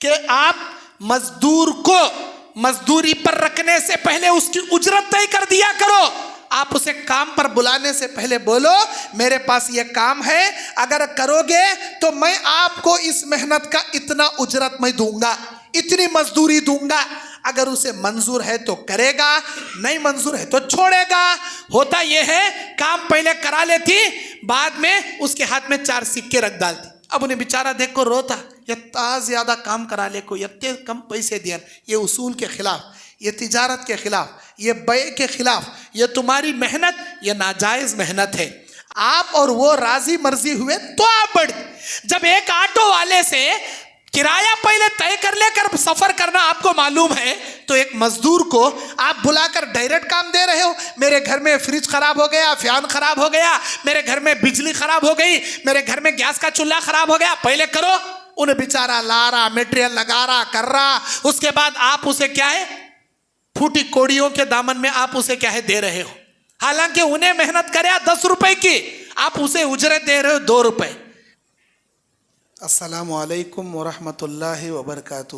کہ آپ مزدور کو مزدوری پر رکھنے سے پہلے اس کی اجرت طے کر دیا کرو. آپ اسے کام پر بلانے سے پہلے بولو میرے پاس یہ کام ہے, اگر کرو گے تو میں آپ کو اس محنت کا اتنا اجرت میں دوں گا, اتنی مزدوری دوں گا. اگر اسے منظور ہے تو کرے گا, نہیں منظور ہے تو چھوڑے گا. ہوتا یہ ہے کام پہلے کرا لیتی, بعد میں اس کے ہاتھ میں 4 سکے رکھ ڈالتی. اب انہیں بیچارہ دیکھ کو روتا, اتنا زیادہ کام کرا لے کو اتنے کم پیسے دیا. یہ اصول کے خلاف, یہ تجارت کے خلاف, یہ بیع کے خلاف, یہ تمہاری محنت یہ ناجائز محنت ہے. آپ اور وہ راضی مرضی ہوئے تو آپ بڑھ. جب ایک آٹو والے سے کرایہ پہلے طے کر لے کر سفر کرنا آپ کو معلوم ہے, تو ایک مزدور کو آپ بلا کر ڈائریکٹ کام دے رہے ہو. میرے گھر میں فریج خراب ہو گیا, فین خراب ہو گیا, میرے گھر میں بجلی خراب ہو گئی, میرے گھر میں گیس کا چولہا خراب ہو گیا, پہلے کرو. انہیں بیچارہ لا رہا, میٹیریل لگا رہا, کر رہا, اس کے بعد آپ اسے کیا ہے پھوٹی کوڑیوں کے دامن میں آپ اسے کیا ہے دے رہے ہو. حالانکہ انہیں محنت کرے 10 روپے کی, آپ اسے اجرت دے رہے ہو 2 روپے. السلام علیکم ورحمۃ اللہ وبرکاتہ.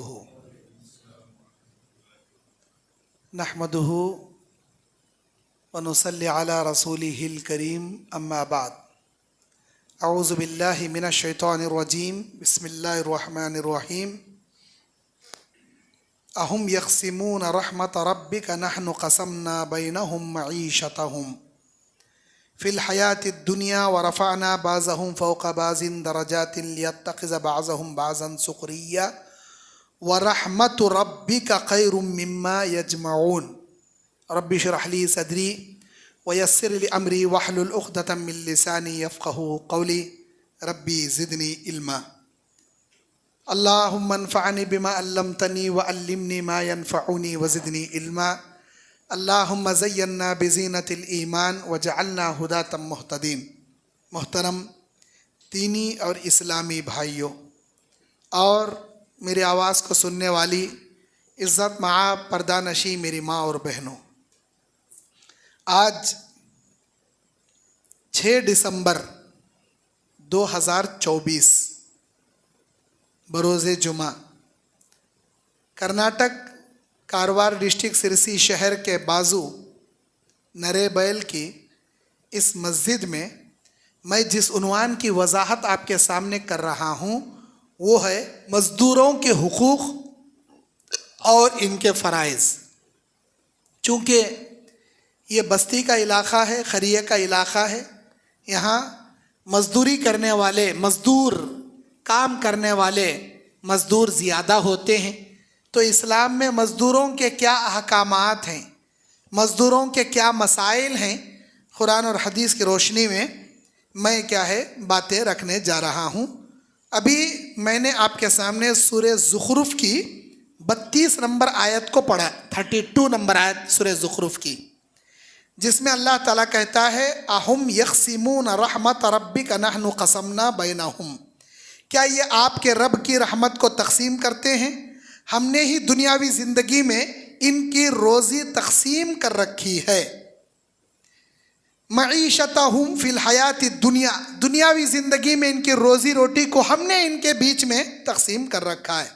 نحمدہ ونصلی علی رسولہ الکریم, اما بعد. اعوذ باللہ من الشیطان الرجیم, بسم اللہ الرحمن الرحیم. اہم یقسمون رحمت ربک نحن قسمنا بینہم معیشتہم فی الحیاۃ الدنیا ورفعنا بعضهم فوق بعض درجات لیتخذ بعضهم بعضا سخریا ورحمت ربک خیر مما یجمعون. رب اشرح لی صدری ویسر لی امری واحلل عقدۃ من لسانی یفقهوا قولی ربی زدنی علما. اللہم انفعنی بما علمتنی وعلمنی ما ینفعنی وزدنی علما. اللہم زینا بزینت الایمان وجعلنا ہداۃ مہتدین. محترم دینی اور اسلامی بھائیوں اور میری آواز کو سننے والی عزت معاب پردہ نشی میری ماں اور بہنوں, آج 6 دسمبر 2024 بروز جمعہ کرناٹک کاروار ڈسٹرکٹ سرسی شہر کے بازو نرے بیل کی اس مسجد میں جس عنوان کی وضاحت آپ کے سامنے کر رہا ہوں وہ ہے مزدوروں کے حقوق اور ان کے فرائض. چونکہ یہ بستی کا علاقہ ہے, خریے کا علاقہ ہے, یہاں مزدوری کرنے والے کام کرنے والے مزدور زیادہ ہوتے ہیں. تو اسلام میں مزدوروں کے کیا احکامات ہیں, مزدوروں کے کیا مسائل ہیں, قرآن اور حدیث کی روشنی میں کیا ہے باتیں رکھنے جا رہا ہوں. ابھی میں نے آپ کے سامنے سورہ زخرف کی 32 نمبر آیت کو پڑھا, 32 نمبر آیت سورہ زخرف کی, جس میں اللہ تعالیٰ کہتا ہے اہم یقسمون رحمت ربک نحن قسمنا بینہم. کیا یہ آپ کے رب کی رحمت کو تقسیم کرتے ہیں؟ ہم نے ہی دنیاوی زندگی میں ان کی روزی تقسیم کر رکھی ہے. معیشتہم فی الحیات الدنیا, دنیاوی زندگی میں ان کی روزی روٹی کو ہم نے ان کے بیچ میں تقسیم کر رکھا ہے.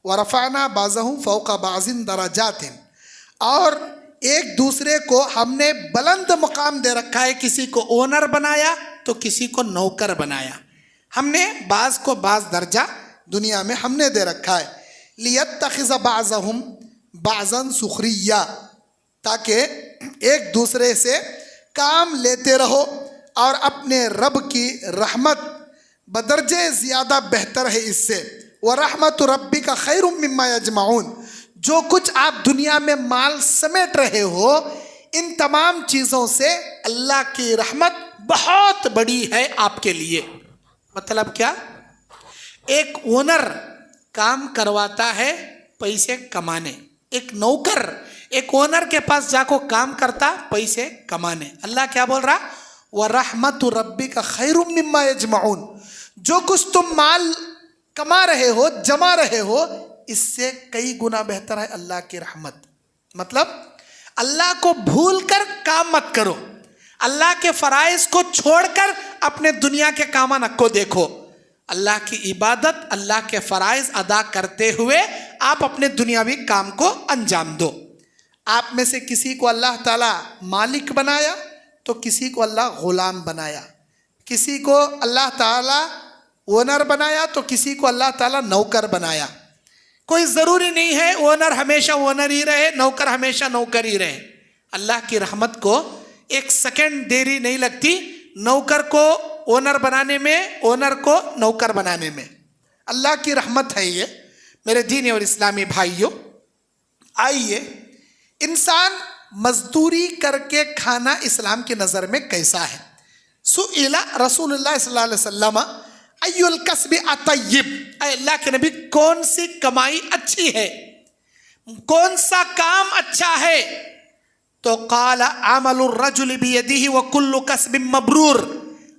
ورفعنا بعضهم فوق بعض درجات, اور ایک دوسرے کو ہم نے بلند مقام دے رکھا ہے. کسی کو اونر بنایا تو کسی کو نوکر بنایا. ہم نے بعض کو بعض درجہ دنیا میں ہم نے دے رکھا ہے. لیتخذ بعضهم بعضا سخریا, تاکہ ایک دوسرے سے کام لیتے رہو, اور اپنے رب کی رحمت بدرجے زیادہ بہتر ہے اس سے. وَرَحْمَةُ رَبِّكَ خَيْرٌ مِّمَّا يَجْمَعُونَ, جو کچھ آپ دنیا میں مال سمیٹ رہے ہو ان تمام چیزوں سے اللہ کی رحمت بہت بڑی ہے آپ کے لیے. مطلب کیا؟ ایک اونر کام کرواتا ہے پیسے کمانے, ایک نوکر ایک اونر کے پاس جا کو کام کرتا پیسے کمانے. اللہ کیا بول رہا؟ وَرَحْمَةُ رَبِّكَ خَيْرٌ مِّمَّا يَجْمَعُونَ, جو کچھ تم مال کما رہے ہو جما رہے ہو اس سے کئی گنا بہتر ہے اللہ کی رحمت. مطلب اللہ کو بھول کر کام مت کرو, اللہ کے فرائض کو چھوڑ کر اپنے دنیا کے کاماں کو دیکھو. अल्लाह की इबादत, अल्लाह के फ़राइज़ अदा करते हुए आप अपने दुनियावी काम को अंजाम दो। आप में से किसी को अल्लाह ताला मालिक बनाया तो किसी को अल्लाह ग़ुलाम बनाया, किसी को अल्लाह ताला ओनर बनाया तो किसी को अल्लाह ताला नौकर बनाया। कोई ज़रूरी नहीं है ओनर हमेशा ओनर ही रहे, नौकर हमेशा नौकर ही रहे। अल्लाह की रहमत को एक सेकंड देरी नहीं लगती नौकर को ओनर बनाने में, ओनर को नौकर बनाने में। अल्लाह की रहमत है ये। मेरे दीनी और इस्लामी भाइयों, आइए, इंसान मजदूरी करके खाना इस्लाम की नज़र में कैसा है? सुइला रसूलुल्लाह सल्लल्लाहु अलैहि वसल्लम अय्युल कस्बी अतय्यिब, अल्लाह के नबी कौन सी कमाई अच्छी है, कौन सा काम अच्छा है? तो काला अमलुर रजुल बियदिही व कुल्लु कस्बिन मबरूर,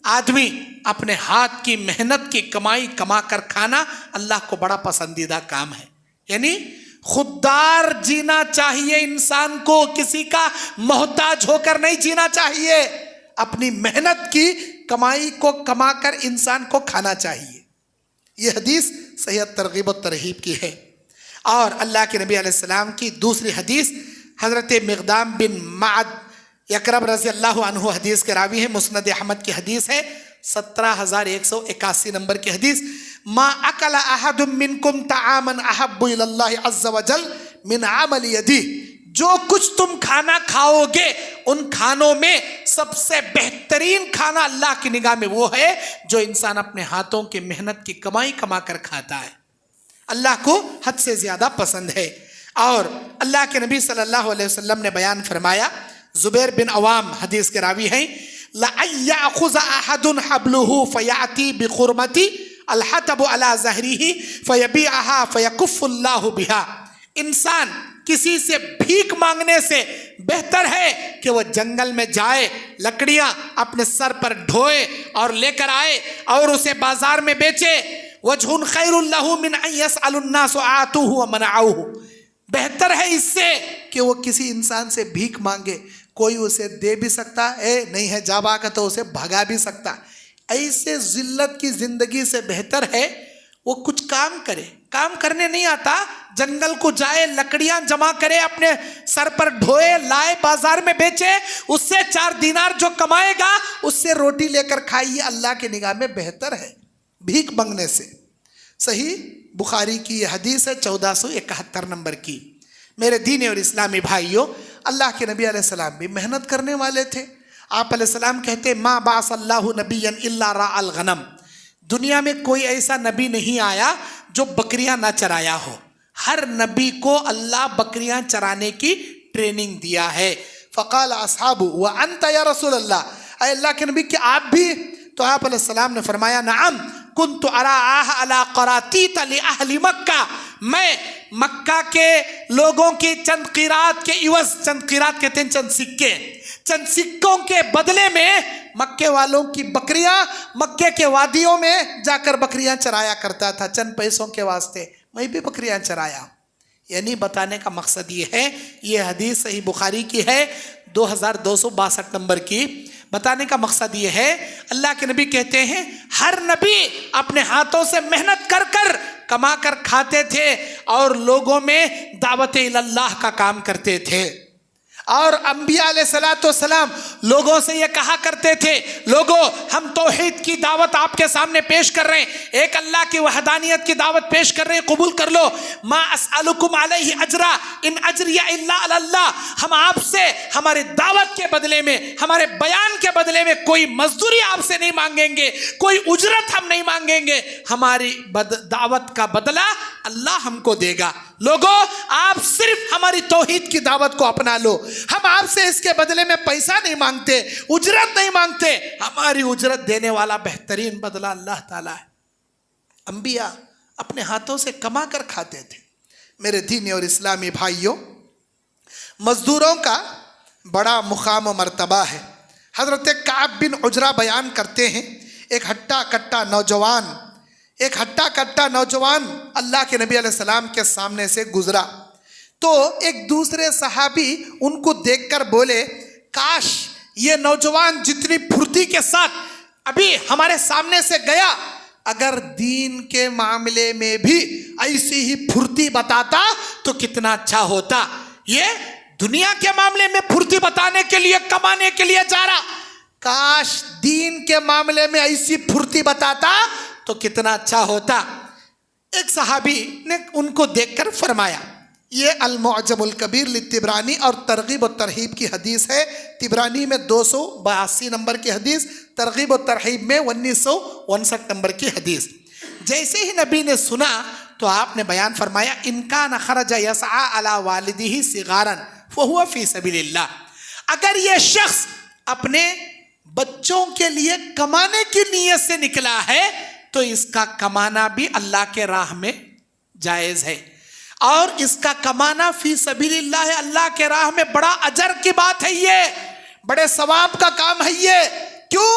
आदमी अपने हाथ की मेहनत की कमाई कमा कर खाना अल्लाह को बड़ा पसंदीदा काम है। यानी खुददार जीना चाहिए इंसान को, किसी का मोहताज होकर नहीं जीना चाहिए। अपनी मेहनत की कमाई को कमाकर इंसान को खाना चाहिए। ये हदीस सही तरगीब और तरहीब की है। और अल्लाह के नबी अलैहिस्सलाम की दूसरी हदीस हज़रत मिक़दाम बिन माद यकरब रज़ी अल्लाह अन्हु हदीस के रावी है, मुस्नद अहमद की हदीस है, 17,181 नंबर की हदीस। मा अकला अहदुम मिनकुम तआमन अहब्बु इलल्लाहि अज़्ज़ व जल मिन अमल यदी, जो कुछ तुम खाना खाओगे उन खानों में सबसे बेहतरीन खाना अल्लाह की निगाह में वो है जो इंसान अपने हाथों की मेहनत की कमाई कमा कर खाता है। अल्लाह को हद से ज़्यादा पसंद है। और अल्लाह के नबी सल्लल्लाहु अलैहि वसल्लम ने बयान फरमाया, ज़ुबैर बिन अवाम हदीस के रावी हैं, ला यअख़ुज़ अहदुन हब्लुहु फ़याती बिख़ुरमती अलहतबु अला ज़हरिही फ़यबीअहा फ़यकुफ़्फ़ुल्लाहु बिहा। इंसान किसी से भीख मांगने से बेहतर है कि वह जंगल में जाए, लकड़ियां अपने सर पर ढोए और लेकर आए और उसे बाजार में बेचे। वजहुन खैरुल लहू मिन अन यसअलुन नासु आतूहु व मनअऊहु, बेहतर है इससे कि वो किसी इंसान से भीख मांगे, कोई उसे दे भी सकता है, नहीं है जाबा का तो उसे भगा भी सकता। ऐसे जिल्लत की जिंदगी से बेहतर है वो कुछ काम करे, काम करने नहीं आता, जंगल को जाए, लकड़ियां जमा करे, अपने सर पर ढोए, लाए, बाजार में बेचे, उससे 4 दिनार जो कमाएगा उससे रोटी लेकर खाइए, अल्लाह की निगाह में बेहतर है भीख मांगने से। सही बुखारी की हदीस है 1471 नंबर की। मेरे दीनी और इस्लामी भाइयों, अल्लाह के नबी अलैहिस्सलाम भी मेहनत करने वाले थे। आप अलैहिस्सलाम कहते मा बाअसल्लाहु नबिय्यन इल्ला राअल गनम, दुनिया में कोई ऐसा नबी नहीं आया जो बकरियां ना चराया हो। हर नबी को अल्लाह बकरियां चराने की ट्रेनिंग दिया है। फ़क़ाल अस्हाबु व अंत या रसूल अल्लाह, अल्लाह के नबी क्या आप भी? तो आप अलैहिस्सलाम ने फरमाया नअम कुन्तु अराअह अला क़रातीत li अहली मक्का, मैं मक्का के लोगों की चंद क़िरात के इवज़, चंद क़िरात कहते हैं चंद सिक्के, चंद सिक्कों के बदले में मक्के वालों की बकरियां मक्के के वादियों में जाकर बकरियां चराया करता था, चंद पैसों के वास्ते मैं भी बकरियां चराया। यानी बताने का मकसद ये है, ये हदीस सही बुखारी की है 2262 नंबर की। बताने का मकसद ये है, अल्लाह के नबी कहते हैं हर नबी अपने हाथों से मेहनत कर कर कमा कर खाते थे और लोगों में दावत इल्लाह का काम करते थे। और अंबिया अलैहिस्सलाम लोगों से ये कहा करते थे, लोगों हम तौहीद की दावत आपके सामने पेश कर रहे हैं, एक अल्लाह की वहदानियत की दावत पेश कर रहे हैं, कबूल कर लो। मा अस्अलुकुम अलैहि अजरा इन अजरिया इल्ला अल्लाह, हम आपसे हमारे दावत के बदले में, हमारे बयान के बदले में कोई मजदूरी आपसे नहीं मांगेंगे, कोई उजरत हम नहीं मांगेंगे, हमारी दावत का बदला अल्लाह हमको देगा। लोगों आप सिर्फ हमारी तौहीद की दावत को अपना लो, हम आपसे इसके बदले में पैसा नहीं मांगते, उजरत नहीं मांगते, हमारी उजरत देने वाला बेहतरीन बदला अल्लाह ताला है। अंबिया अपने हाथों से कमा कर खाते थे। मेरे दीनी और इस्लामी भाइयों, मजदूरों का बड़ा मुकाम व मर्तबा है। हज़रत काब बिन उजरा बयान करते हैं, एक हट्टा कट्टा नौजवान अल्लाह के नबी अलैहिस्सलाम के सामने से गुजरा तो एक दूसरे सहाबी उनको देखकर बोले, काश ये नौजवान जितनी फुर्ती के साथ अभी हमारे सामने से गया, अगर दीन के मामले में भी ऐसी ही फुर्ती बताता तो कितना अच्छा होता। ये दुनिया के मामले में फुर्ती बताने के लिए, कमाने के लिए जा रहा, काश दीन के मामले में ऐसी फुर्ती बताता तो कितना अच्छा होता। एक सहाबी ने उनको देखकर फरमाया, ये अल-मुअजमुल कबीर लितिबरानी और तरगीब और तरहीब की हदीस है। तिबरानी में 282 नंबर की हदीस, तरगीब और तरहीब में 1959 नंबर की हदीस। जैसे ही नबी ने सुना तो आपने बयान फरमाया, इनका न खरजा यसआ अला वालिदिही सिगारन फहुवा फी सबीलिल्लाह। अगर ये शख्स अपने बच्चों के लिए कमाने की नीयत से निकला है तो इसका कमाना भी अल्लाह के राह में जायज़ है, और इसका कमाना फी सबीलिल्लाह है, अल्लाह के राह में बड़ा अजर की बात है, ये बड़े सवाब का काम है ये। क्यों?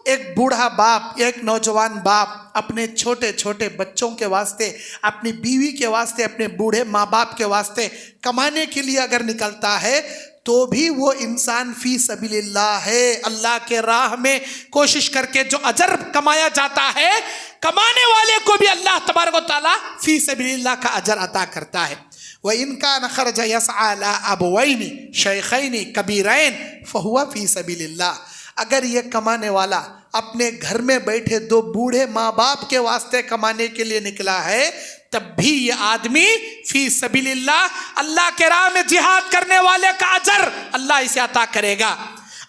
एक बूढ़ा बाप, एक नौजवान बाप अपने छोटे छोटे बच्चों के वास्ते, अपनी बीवी के वास्ते, अपने बूढ़े माँ बाप के वास्ते कमाने के लिए अगर निकलता है तो भी वो इंसान फी सबीलिल्लाह है। अल्लाह के राह में कोशिश करके जो अजर कमाया जाता है, कमाने वाले को भी अल्लाह तबारक व तआला फी सबीलिल्लाह का अजर अता करता है। व इनका न खरजा यसआ अला अबवैनी शैखैनी कबीरैन फहुवा फी सबीलिल्लाह। अगर ये कमाने वाला अपने घर में बैठे दो बूढ़े माँ बाप के वास्ते कमाने के लिए निकला है, तब भी ये आदमी फी सबीलिल्लाह, अल्लाह के राह में जिहाद करने वाले का अजर अल्लाह इसे अता करेगा।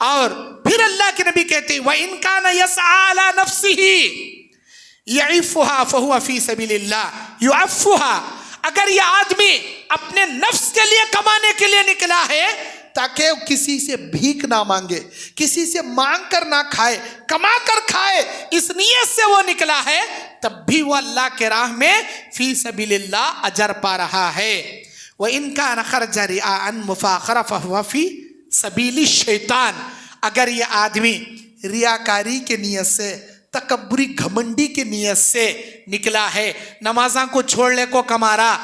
और फिर अल्लाह के नबी कहते हैं, व इनका न यसआ अला नफ्सिही यइफुहा फहुवा फी सबीलिल्लाह युअफ्फुहा। अगर ये आदमी अपने नफ्स के लिए कमाने के लिए निकला है ताकि किसी से भीख ना मांगे, किसी से मांग कर ना खाए, कमा कर खाए, इस नीयत से वो निकला है, तब भी वो अल्लाह के राह में फी सबीलिल्लाह अजर पा रहा है। व इनका न खरजा रिआअन मुफाखरा फहुवा फी सबीली शैतान। अगर ये आदमी रियाकारी के नीयत से, तकब्बुरी घमंडी की नीयत से निकला है, नमाज़ा को छोड़ने को कमा रहा,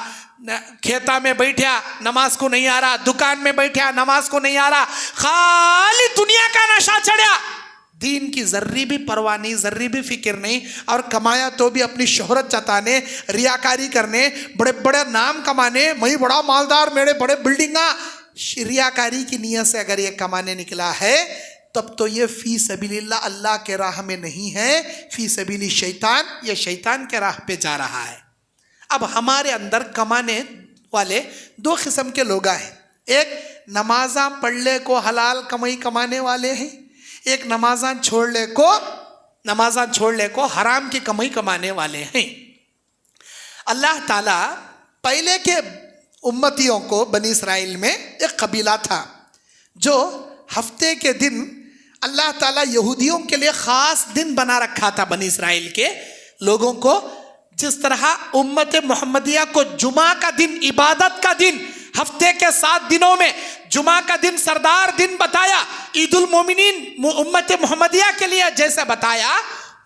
खेता में बैठा नमाज को नहीं आ रहा, दुकान में बैठा नमाज को नहीं आ रहा, खाली दुनिया का नशा चढ़ा, दीन की जर्री भी परवाह नहीं, जर्री भी फिक्र नहीं, और कमाया तो भी अपनी शोहरत जताने, रियाकारी करने, बड़े बड़े नाम कमाने, मैं बड़ा मालदार, मेरे बड़े बिल्डिंगा, रियाकारी की नीयत से अगर ये कमाने निकला है तब तो ये फी सबीलिल्लाह अल्लाह के राह में नहीं है, फी सबीली शैतान, ये शैतान के राह पे जा रहा है। अब हमारे अंदर कमाने वाले दो किस्म के लोग हैं। एक नमाज़ा पढ़ने को हलाल कमाई कमाने वाले हैं, एक नमाज़ा छोड़ने को हराम की कमाई कमाने वाले हैं। अल्लाह ताला पहले के उम्मतियों को, बनी इस्राइल में एक कबीला था जो हफ्ते के दिन अल्लाह ताला यहूदियों के लिए ख़ास दिन बना रखा था। बनी इस्राइल के लोगों को जिस तरह उम्मत मोहम्मदिया को जुमा का दिन, इबादत का दिन, हफ्ते के 7 दिनों में जुमा का दिन सरदार दिन बताया, ईदुल मोमिनीन उम्मत मोहम्मदिया के लिए जैसे बताया,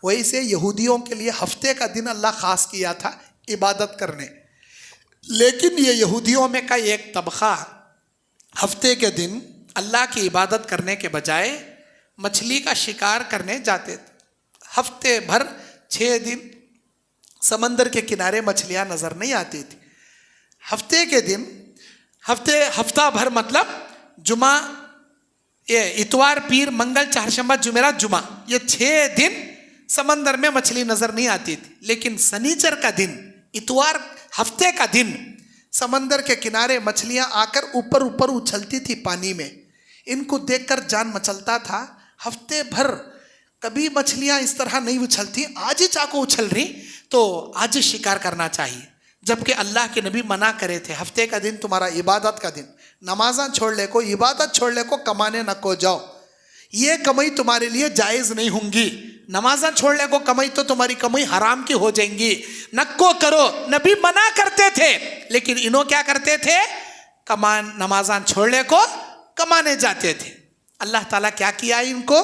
वैसे यहूदियों के लिए हफ्ते का दिन अल्लाह ख़ास किया था इबादत करने। लेकिन ये यहूदियों में का एक तबका हफ्ते के दिन अल्लाह की इबादत करने के बजाय मछली का शिकार करने जाते थे। हफ्ते भर 6 दिन समंदर के किनारे मछलियां नजर नहीं आती थी। हफ्ते के दिन, हफ्ता भर मतलब जुमा, ये इतवार, पीर, मंगल, चारशंबा, जुमेरात, जुमा, ये 6 दिन समंदर में मछली नजर नहीं आती थी। लेकिन शनिचर का दिन, इतवार हफ्ते का दिन, समंदर के किनारे मछलियां आकर ऊपर ऊपर उछलती थी पानी में। इनको देखकर जान मचलता था, हफ्ते भर कभी मछलियां इस तरह नहीं उछलती, आज ही चाको उछल रही, तो आज शिकार करना चाहिए। जबकि अल्लाह के नबी मना करे थे, हफ्ते का दिन तुम्हारा इबादत का दिन, नमाज़ा छोड़ने को, इबादत छोड़ने को, कमाने न को जाओ, ये कमाई तुम्हारे लिए जायज़ नहीं होंगी। नमाज़ा छोड़ने को कमाई तो तुम्हारी कमाई हराम की हो जाएंगी, नको करो। नबी मना करते थे, लेकिन इन्हों क्या करते थे, नमाज़ा छोड़ने को कमाने जाते थे। अल्लाह ताला क्या किया इनको,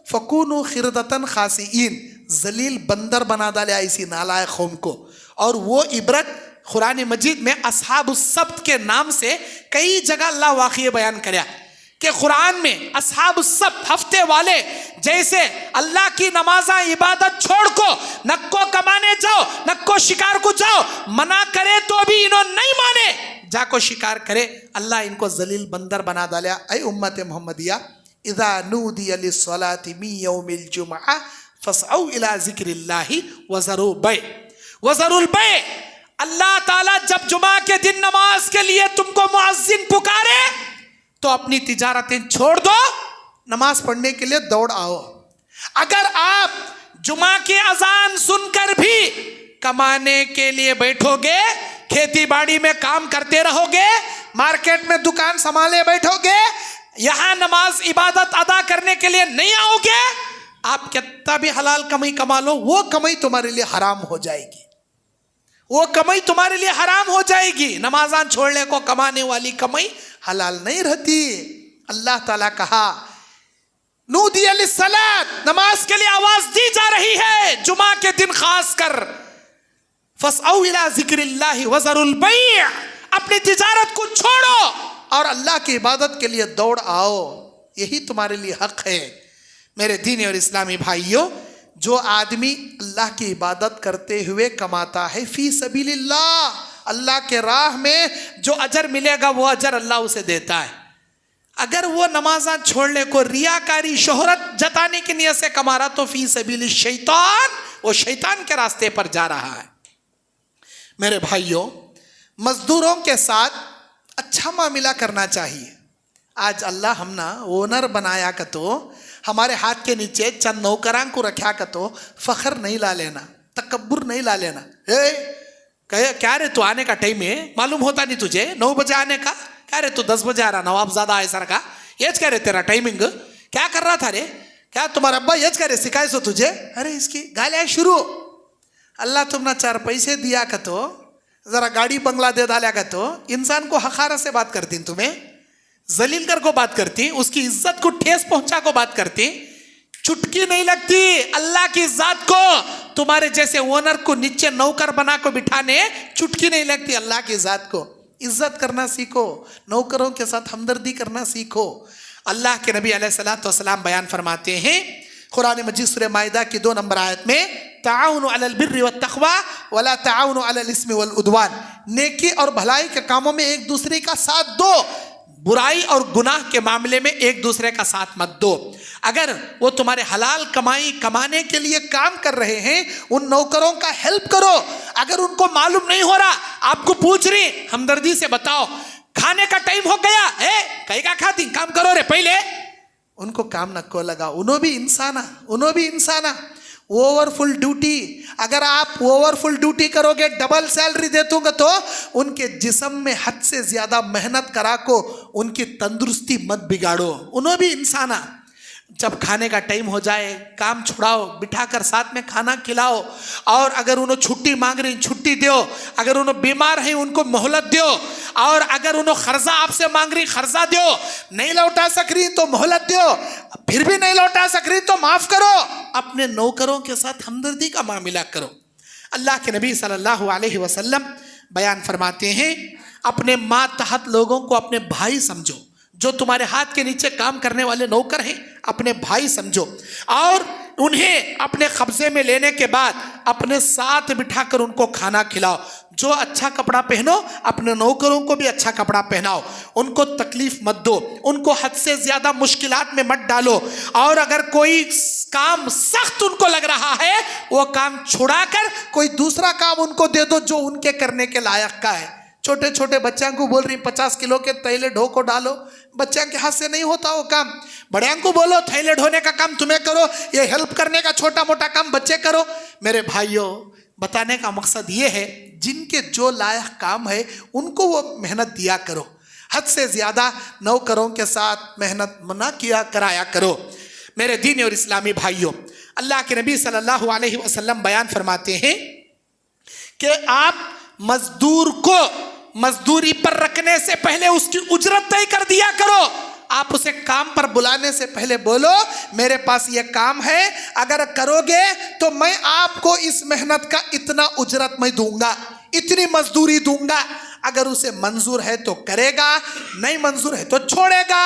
फ़कूनु खिरदतन खासीन, जलील बंदर बना डाले ऐसी नालायक कौम को। और वो इबरत कुरान मजीद में अस्हाबुस सब्त के नाम से कई जगह अल्लाह वाक़िया बयान कराया کہ قرآن میں اصحاب السبت ہفتے والے جیسے اللہ کی نمازاں عبادت چھوڑ کو نکو کمانے جاؤ نکو شکار کو جاؤ منع کرے تو بھی انہوں نہیں مانے جا کو شکار کرے اللہ ان کو ذلیل بندر بنا ڈالیا. اے امت محمدیہ اذا نودی للصلاة من یوم الجمعہ فاسعوا الى ذکر اللہ وذروا البیع وذروا البیع. اللہ تعالیٰ جب جمعہ کے دن نماز کے لیے تم کو مؤذن پکارے تو اپنی تجارتیں چھوڑ دو نماز پڑھنے کے لیے دوڑ آؤ. اگر آپ جمعہ کی اذان سن کر بھی کمانے کے لیے بیٹھو گے کھیتی باڑی میں کام کرتے رہو گے مارکیٹ میں دکان سنبھالے بیٹھو گے یہاں نماز عبادت ادا کرنے کے لیے نہیں آؤ گے آپ کتنا بھی حلال کمائی کما لو وہ کمائی تمہارے لیے حرام ہو جائے گی. وہ کمائی تمہارے لیے حرام ہو جائے گی. نمازان چھوڑنے کو کمانے والی کمائی حلال نہیں رہتی. اللہ تعالیٰ کہا نودی للصلاۃ نماز کے لیے آواز دی جا رہی ہے جمعہ کے دن خاص کر فاسعوا الی ذکر اللہ وذروا البیع اپنی تجارت کو چھوڑو اور اللہ کی عبادت کے لیے دوڑ آؤ. یہی تمہارے لیے حق ہے. میرے دینی اور اسلامی بھائیوں جو آدمی اللہ کی عبادت کرتے ہوئے کماتا ہے فی سبیل اللہ اللہ کے راہ میں جو اجر ملے گا وہ اجر اللہ اسے دیتا ہے. اگر وہ نمازاں چھوڑنے کو ریاکاری شہرت جتانے کی نیت سے کما رہا تو فی سبیل الشیطان وہ شیطان کے راستے پر جا رہا ہے. میرے بھائیوں مزدوروں کے ساتھ اچھا معاملہ کرنا چاہیے. آج اللہ ہم نا اونر بنایا کہ تو ہمارے ہاتھ کے نیچے چند نوکراں کو رکھا کہ تو فخر نہیں لا لینا تکبر نہیں لا لینا. کیا رے تو آنے کا ٹائم ہے معلوم ہوتا نہیں تجھے 9 بجے آنے کا کیا رے تو 10 بجے آ رہا نواب زادہ آئے سر کا یہ کیا رے تیرا ٹائمنگ کیا کر رہا تھا رے کیا تمہارا ابا یہ کیا رے سکھائے سو تجھے ارے اس کی گالیاں شروع. اللہ تم نے 4 پیسے دیا کہ تو ذرا گاڑی بنگلہ دے ڈالیا کہ تو انسان کو حقارت سے بات کرتی تمہیں ذلیل کر کو بات کرتی اس کی عزت کو ٹھیس پہنچا کو بات کرتی چٹکی نہیں لگتی اللہ کی ذات کو تمہارے جیسے اونر کو نیچے نوکر بنا کو بٹھانے چٹکی نہیں لگتی. اللہ کی ذات کو عزت کرنا سیکھو نوکروں کے ساتھ ہمدردی کرنا سیکھو. اللہ کے نبی علیہ الصلوۃ والسلام بیان فرماتے ہیں قرآن مجید سورہ مائدہ کی 2 نمبر آیت میں تعاونوا علی البر والتقوی ولا تعاونوا علی الاسم والعدوان نیکی اور بھلائی کے کاموں میں ایک دوسرے کا ساتھ دو برائی اور گناہ کے معاملے میں ایک دوسرے کا ساتھ مت دو. اگر وہ تمہارے حلال کمائی کمانے کے لیے کام کر رہے ہیں ان نوکروں کا ہیلپ کرو. اگر ان کو معلوم نہیں ہو رہا آپ کو پوچھ رہی ہمدردی سے بتاؤ کھانے کا ٹائم ہو گیا ہے کہیں کا کھاتی کام کرو رے پہلے ان کو کام نہ کو لگا انہوں بھی انسانا اوور فل ڈیوٹی. اگر آپ اوور فل ڈیوٹی کرو گے ڈبل سیلری دیتوں گے تو ان کے جسم میں حد سے زیادہ محنت کرا کو ان کی تندرستی مت بگاڑو. انہوں بھی انسانا. جب کھانے کا ٹائم ہو جائے کام چھڑاؤ بٹھا کر ساتھ میں کھانا کھلاؤ اور اگر انہوں چھٹی مانگ رہی چھٹی دیو اگر انہوں بیمار ہیں ان کو مہلت دیو اور اگر انہوں قرضہ آپ سے مانگ رہی قرضہ دیو نہیں لوٹا سک رہی تو مہلت دیو پھر بھی نہیں لوٹا سک رہی تو معاف کرو. اپنے نوکروں کے ساتھ ہمدردی کا معاملہ کرو. اللہ کے نبی صلی اللہ علیہ وسلم بیان فرماتے ہیں اپنے ماتحت لوگوں کو اپنے بھائی سمجھو جو تمہارے ہاتھ کے نیچے کام کرنے والے نوکر ہیں اپنے بھائی سمجھو اور انہیں اپنے قبضے میں لینے کے بعد اپنے ساتھ بٹھا کر ان کو کھانا کھلاؤ. جو اچھا کپڑا پہنو اپنے نوکروں کو بھی اچھا کپڑا پہناؤ. ان کو تکلیف مت دو ان کو حد سے زیادہ مشکلات میں مت ڈالو اور اگر کوئی کام سخت ان کو لگ رہا ہے وہ کام چھڑا کر کوئی دوسرا کام ان کو دے دو جو ان کے کرنے کے لائق کا ہے. چھوٹے چھوٹے بچوں کو بول رہی 50 کلو کے تیلے ڈھو کو ڈالو بچوں کے ہاتھ سے نہیں ہوتا وہ کام. بڑیاں کو بولو تھیلے ڈھونے کا کام تمہیں کرو یہ ہیلپ کرنے کا چھوٹا موٹا کام بچے کرو. میرے بھائیوں بتانے کا مقصد یہ ہے جن کے جو لائق کام ہے ان کو وہ محنت دیا کرو. حد سے زیادہ نوکروں کے ساتھ محنت نہ کیا کرایا کرو. میرے دینی اور اسلامی بھائیوں اللہ کے نبی صلی اللہ علیہ وسلم بیان فرماتے ہیں کہ آپ مزدور کو مزدوری پر رکھنے سے پہلے اس کی اجرت طے کر دیا کرو. آپ اسے کام پر بلانے سے پہلے بولو میرے پاس یہ کام ہے اگر کرو گے تو میں آپ کو اس محنت کا اتنا اجرت میں دوں گا اتنی مزدوری دوں گا. अगर उसे मंजूर है तो करेगा, नहीं मंजूर है तो छोड़ेगा।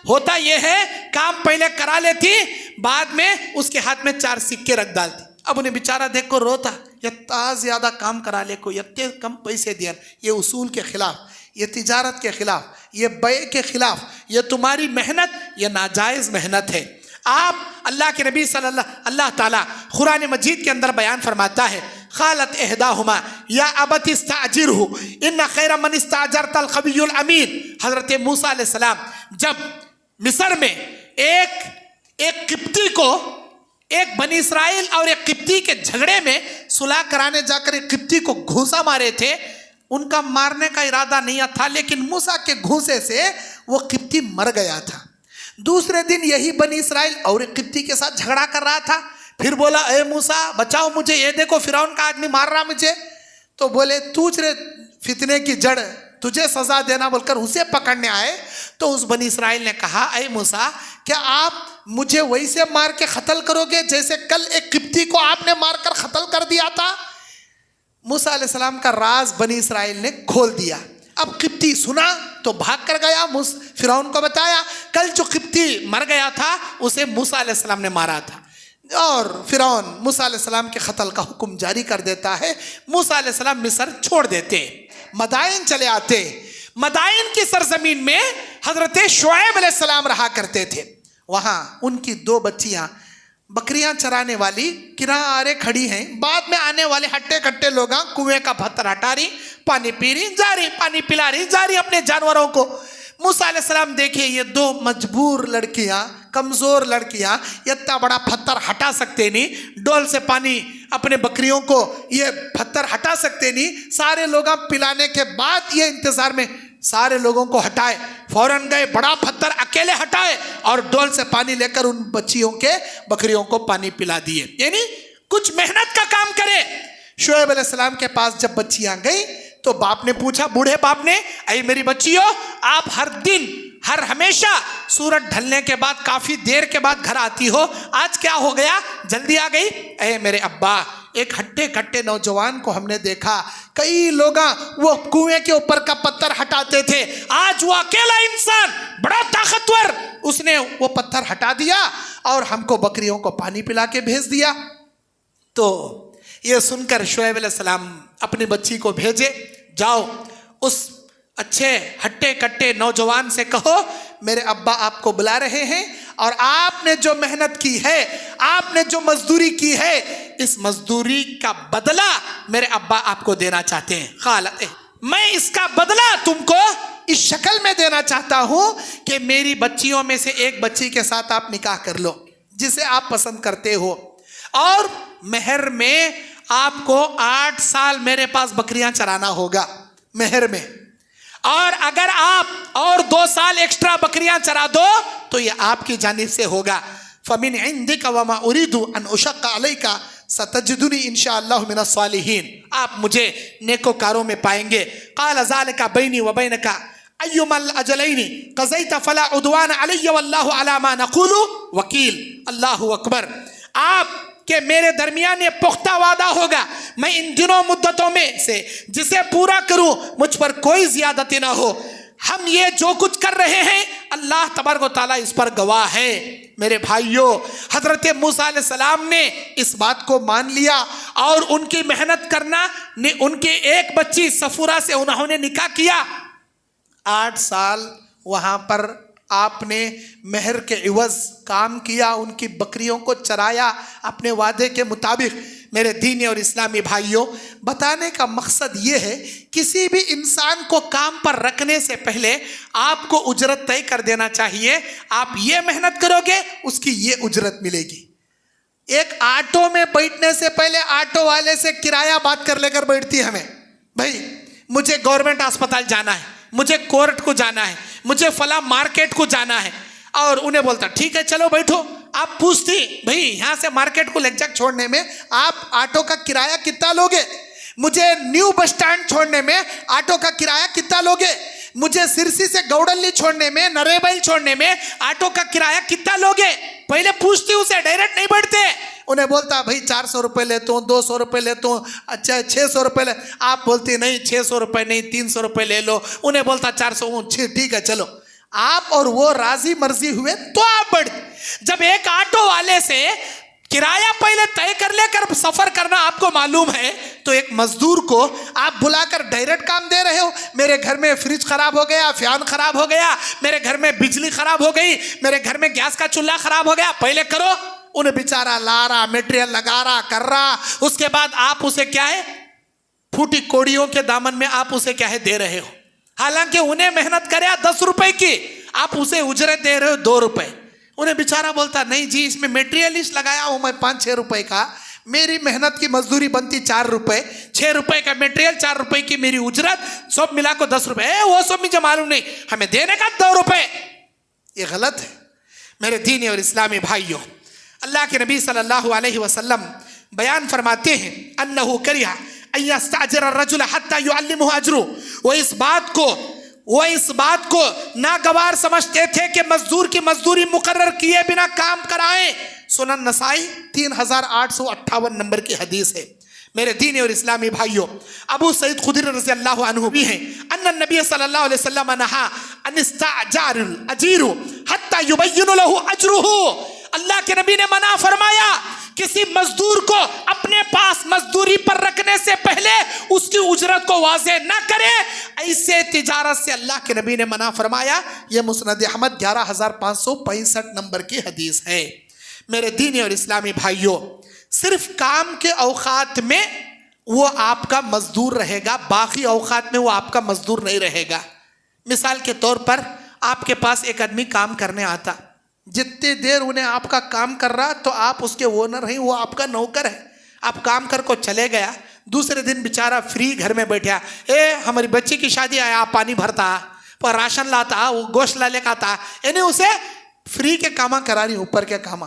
होता यह है काम पहले करा लेती, बाद में उसके हाथ में 4 सिक्के रख डालती। अब उन्हें बेचारा देख को रोता, इतना ज़्यादा काम करा ले को, इतने कम पैसे दिया। ये उसूल के खिलाफ, ये तिजारत के खिलाफ, ये बय के खिलाफ, ये तुम्हारी मेहनत, ये नाजायज़ मेहनत है। आप अल्लाह के नबी अल्लाह ताला कुरान मजीद के अंदर बयान फरमाता है, खालत एहदाहुमा या अबत इस्ताजिरहु इन्ना खैर मन इस्ताजरतल क़वियुल अमीन। हज़रत मूसा अलैहिस्सलाम जब मिस्र में एक किप्ती को, एक बनी इसराइल और एक किप्ती के झगड़े में सुलह कराने जाकर एक किप्ती को घूंसा मारे थे, उनका मारने का इरादा नहीं था, लेकिन मूसा के घूंसे से वो किप्ती मर गया था। दूसरे दिन यही बनी इसराइल और एक किप्ती के साथ झगड़ा कर रहा था, फिर बोला ए मूसा बचाओ मुझे, ये देखो फिरौन का आदमी मार रहा मुझे। तो बोले तुझ रे फितने की जड़, तुझे सजा देना बोलकर उसे पकड़ने आए। तो उस बनी इसराइल ने कहा ए मूसा, क्या आप मुझे वैसे मार के कत्ल करोगे जैसे कल एक किप्ती को आपने मारकर कत्ल कर दिया था? मूसा अलैहिस्सलाम का राज बनी इसराइल ने खोल दिया। अब किप्ती सुना तो भाग कर गया, फिरौन को बताया कल जो किप्ती मर गया था उसे मूसा अलैहिस्सलाम ने मारा था। और फिरौन मूसा अलैहिस्सलाम के कत्ल का हुक्म जारी कर देता है। मूसा अलैहिस्सलाम मिस्र छोड़ देते, मदाइन चले आते। मदाइन की सरजमीन में हजरत शुएब अलैहिस्सलाम रहा करते थे। वहाँ उनकी 2 बच्चियाँ बकरियां चराने वाली किनारे खड़ी हैं। बाद में आने वाले हट्टे कट्टे लोग कुएं का पत्थर हटा रही, पानी पी रही जा रही, पानी पिला रही जा रही अपने जानवरों को। मूसा अलैहिस्सलाम देखे ये 2 मजबूर लड़कियां, कमज़ोर लड़कियां इतना बड़ा पत्थर हटा सकते नहीं, डोल से पानी अपने बकरियों को ये पत्थर हटा सकते नहीं। सारे लोग पिलाने के बाद ये इंतज़ार में सारे लोगों को हटाए, फौरन गए, बड़ा पत्थर अकेले हटाए और डोल से पानी लेकर उन बच्चियों के बकरियों को पानी पिला दिए। यानी कुछ मेहनत का काम करे। शुएब अलैहिस्सलाम के पास जब बच्चियां गई तो बाप ने पूछा, बूढ़े बाप ने, अरे मेरी बच्चियों, आप हर दिन हर हमेशा सूरज ढलने के बाद काफ़ी देर के बाद घर आती हो, आज क्या हो गया, जल्दी आ गई? अरे मेरे अब्बा, एक हट्टे कट्टे नौजवान को हमने देखा, कई लोग वो कुएं के ऊपर का पत्थर हटाते थे, आज वो अकेला इंसान बड़ा ताकतवर, उसने वो पत्थर हटा दिया और हमको बकरियों को पानी पिला के भेज दिया। तो ये सुनकर शुएब अलैहिस्सलाम अपनी बच्ची को भेजे, जाओ उस अच्छे हट्टे कट्टे नौजवान से कहो मेरे अब्बा आपको बुला रहे हैं और आपने जो मेहनत की है, आपने जो मजदूरी की है, इस मजदूरी का बदला मेरे अब्बा आपको देना चाहते हैं। खालत, मैं इसका बदला तुमको इस शक्ल में देना चाहता हूं कि मेरी बच्चियों में से एक बच्ची के साथ आप निकाह कर लो जिसे आप पसंद करते हो, और मेहर में आपको 8 साल मेरे पास बकरियां चराना होगा मेहर में, और अगर आप और 2 साल एक्स्ट्रा बकरियां चरा दो तो ये आपकी जानिब से होगा। फमिन इंदिका वमा उरीदु अन उशक्का अलैका सतजदुनी इंशाअल्लाहु मिनस सालिहीन, आप मुझे नेकोकारों में पाएंगे। क़ाल ज़ालिका बैनी व बैनका अय्युमल अजलैनि क़ज़ैत फला उद्वान अलैया वल्लाहु अला मा नक़ूलु वकील। अल्लाहु अकबर। आप कि मेरे दरमियान ये पुख्ता वादा होगा, मैं इन दिनों मुद्दतों में से जिसे पूरा करूं मुझ पर कोई ज़्यादती ना हो। हम ये जो कुछ कर रहे हैं अल्लाह तबारक व तआला इस पर गवाह है। मेरे भाइयों, हज़रत मूसा अलैहिस्सलाम ने इस बात को मान लिया और उनकी मेहनत करना ने उनकी एक बच्ची सफूरा से उन्होंने निकाह किया। 8 साल वहाँ पर आपने मेहर के इवज़ काम किया, उनकी बकरियों को चराया अपने वादे के मुताबिक। मेरे दीनी और इस्लामी भाइयों, बताने का मकसद ये है, किसी भी इंसान को काम पर रखने से पहले आपको उजरत तय कर देना चाहिए। आप ये मेहनत करोगे उसकी ये उजरत मिलेगी। एक ऑटो में बैठने से पहले ऑटो वाले से किराया बात कर लेकर बैठती है हमें, भाई मुझे गवर्नमेंट अस्पताल जाना है, मुझे कोर्ट को जाना है, मुझे फला मार्केट को जाना है, और उन्हें बोलता ठीक है चलो बैठो। आप पूछती भाई यहाँ से मार्केट को लेक्चर छोड़ने में आप ऑटो का किराया कितना लोगे, मुझे न्यू बस स्टैंड छोड़ने में ऑटो का किराया कितना लोगे, मुझे सिरसी से गौडल्ली छोड़ने में, नरेबैल छोड़ने में ऑटो का किराया कितना लोगे, पहले पूछती उसे, डायरेक्ट नहीं बैठते। उन्हें बोलता भाई 400 रुपये लेता हूँ, 200 रुपये लेता हूँ, अच्छा 600 रुपये ले। आप बोलती नहीं 600 रुपये नहीं 300 रुपये ले लो। उन्हें बोलता 400, ठीक है चलो। आप और वो राजी मर्जी हुए तो आप बढ़। जब एक ऑटो वाले से किराया पहले तय कर लेकर सफर करना आपको मालूम है, तो एक मजदूर को आप बुलाकर डायरेक्ट काम दे रहे हो। मेरे घर में फ्रिज खराब हो गया, फैन खराब हो गया, मेरे घर में बिजली खराब हो गई, मेरे घर में गैस का चूल्हा खराब हो गया, पहले करो। उन्हें बेचारा ला रहा, मटेरियल लगा रहा, कर रहा, उसके बाद आप उसे क्या है, फूटी कोड़ियों के दामन में आप उसे क्या है दे रहे हो। हालांकि उन्हें मेहनत करे 10 रुपए की, आप उसे उजरत दे रहे हो 2 रुपए। उन्हें बेचारा बोलता नहीं जी इसमें मटेरियलिस्ट लगाया हूं मैं 5-6 रुपए का, मेरी मेहनत की मजदूरी बनती 4 रुपए, 6 रुपए का मटेरियल, 4 रुपए की मेरी उजरत, सब मिला को 10 रुपए। वो सब मुझे मालूम नहीं, हमें देने का 2 रुपए। ये गलत है मेरे दीनी और इस्लामी भाइयों। अल्लाह के नबी सल्लल्लाहु अलैहि वसल्लम बयान फरमाते हैं अन्नहु करिहा अय्यस्ताजिर अर्रजुल हत्ता युअल्लिमुहु अजरु। वो इस बात को नागवार समझते थे कि मजदूर की मजदूरी मुकर्रर किए बिना काम कराएं। सुनन नसाई 3858 नंबर की हदीस है। मेरे दीनी और इस्लामी भाइयों, अबू सईद खुदरी रज़ी अल्लाह अन्हु भी हैं अन्न नबी सल्लल्लाहु अलैहि वसल्लम नहा अन इस्ताजारुल अजीरु हत्ता युबय्यिनु लहु अजरुहु। अल्लाह के नबी ने मना फरमाया किसी मजदूर को अपने पास मजदूरी पर रखने से पहले उसकी उजरत को वाज़े न करे। ऐसे तिजारत से अल्लाह के नबी ने मना फरमाया। यह मुस्नद अहमद 11565 नंबर की हदीस है। मेरे दीनी और इस्लामी भाइयों, सिर्फ काम के औकात में वो आपका मजदूर रहेगा, बाकी औकात में वो आपका मजदूर नहीं रहेगा। मिसाल के तौर पर आपके पास एक आदमी काम करने आता, जितनी देर उन्हें आपका काम कर रहा तो आप उसके ओनर हैं, वो आपका नौकर है। आप काम कर को चले गया, दूसरे दिन बेचारा फ्री घर में बैठा, हमारी बच्ची की शादी आया, आप पानी भरता, पर राशन लाता, वो गोश्त ला लेकर आता, यानी उसे फ्री के कामा करा रही, ऊपर के कामा।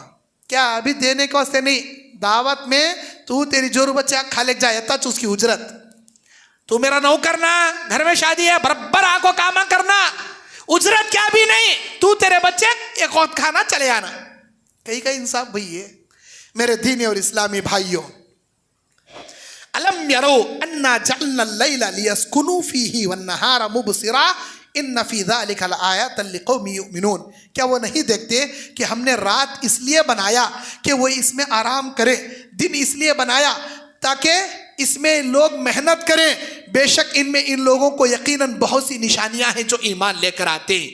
क्या अभी देने के वास्ते नहीं, दावत में तू तेरी जोरू बच्चा खा ले जाए तच उसकी उजरत। तू मेरा नौकर ना, घर में शादी है, बराबर आको कामा करना, उजरत क्या भी नहीं, तू तेरे बच्चे एक और खाना चले आना। कहीं का इंसाफ भई है। मेरे दीनी और इस्लामी भाइयों, अलम यरो अन्ना जअलना लैला लियस्कुनु फीही वन्नहारा मुबसिरा इन्न फी ज़ालिका लआयातन लिक़ौमिन युमिनून। क्या वो नहीं देखते कि हमने रात इसलिए बनाया कि वो इसमें आराम करे, दिन इसलिए बनाया ताकि इसमें लोग मेहनत करें। बेशक इनमें इन लोगों को यकीनन बहुत सी निशानियां हैं जो ईमान लेकर आते हैं।